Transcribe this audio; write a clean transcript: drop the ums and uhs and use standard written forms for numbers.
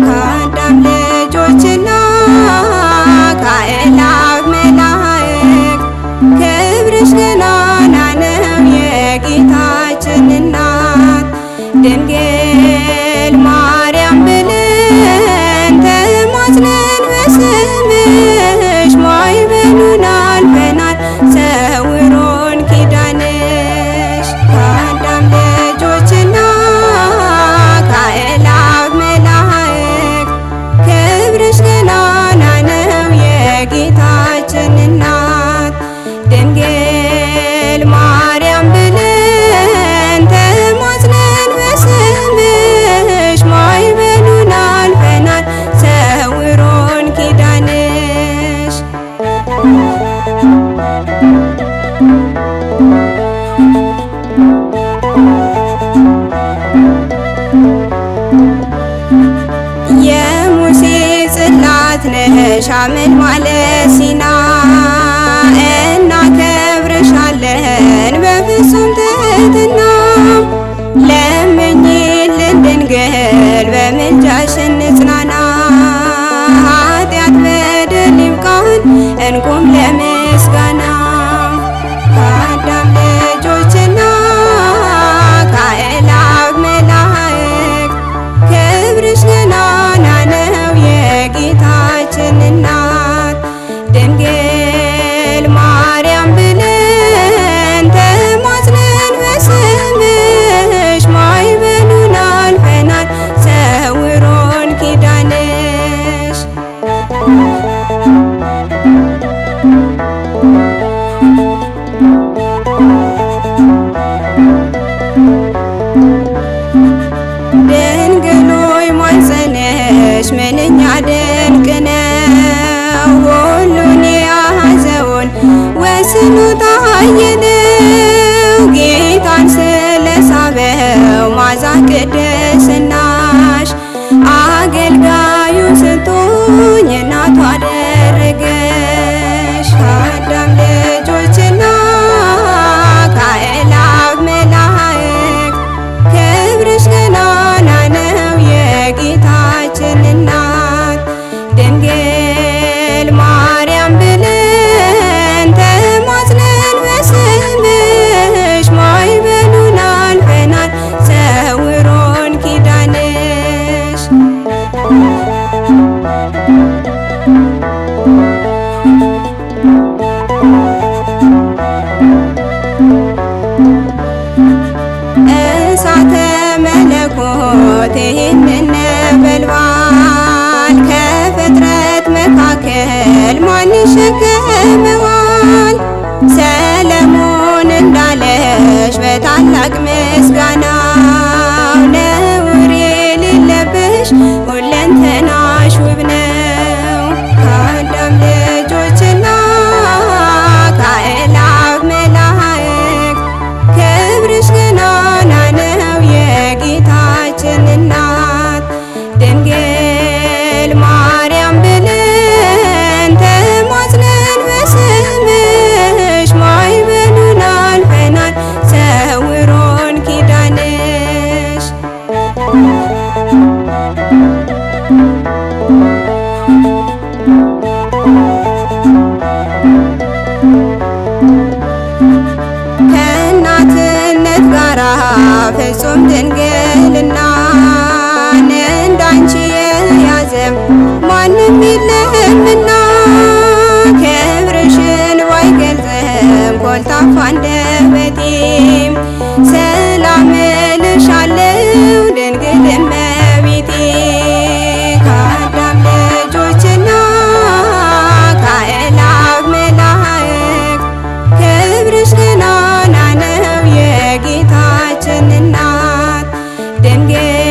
ከአዳም ልጆችና ከአእላፍ መላእክት ክብርሽ ገናና ነው የጌታችን እናት ድንግል ማርያም ብለን ተማጽነን በስምሽ ማዕበሉን አልፈናል ሰውሮን ኪዳንሽ ከአዳም ልጆችና ከአእላፍ መላእክት ክብርሽ ገናና ነው የጌታችን እናት ድንግል ማርያም ብለን ተማጽነን በስምሽ ማዕበሉን አልፈናል ሰውሮን ኪዳንሽ የሙሴ ጽላት ነሽ ሐመልማለ ሲና እናከብርሻለን በፍጹም ትሕትና ለምኝልን ድንግል በምልጃሽ እንጽናና ኃጢአት በደል ይብቃን እንቁም ለምስጋና ከአዳም ልጆችና ከአእላፍ መላእክት ክብርሽ ገናና ነው የጌታችን እናት ድንግል ማርያም ብለን ተማጽነን በስምሽ ማዕበሉን አልፈናል ሰውሮን ኪዳንሽ ድንግል ሆይ ማኅፀንሽ ምንኛ ድንቅ ነው ሁሉን የያዘውን ወስኖ ታየነው ጌታን ስለሳበው ማዛ ቅድስናሽ አገልጋዩ ስቶኝ እናቱ አደረገሽ ከአዳም ልጆችና ከአእላፍ መላእክት ክብርሽ ገናና ነው የጌታችን እናት ድንግል ማርያም ብለን ተማጽነን በስምሽ ማዕበሉን አልፈናል ሰውሮን ኪዳንሽ እሳተ መለኮት ይህንን ነበልባል ከፍጥረት መካከል ማን ይሸከመዋል? ሰለሞን እንዳለሽ በታላቅ ምስጋና ነውር የሌለብሽ ሁለንተናሽ ውብ ነው ከአዳም ልጆችና ከአእላፍ መላእክት ክብርሽ ገናና ነው የጌታችን እናት ድንግል ማርያም ብለን ተማጽነን በስምሽ ማዕበሉን አልፈናል ሰውሮን ኪዳንሽ ከእናትነት ጋራ ፍጹም ድንግልና እንዳንቺ የያዘም ማንም የለምና ክብርሽን ባይገልጽም ኮልታፋ አንደበቴም ሰላም እልሻለሁ ድንግል እመቤቴ ከአዳም ልጆችና ከአእላፍ መላእክት ክብርሽ ገናና ነው የጌታችን እናት ድንግል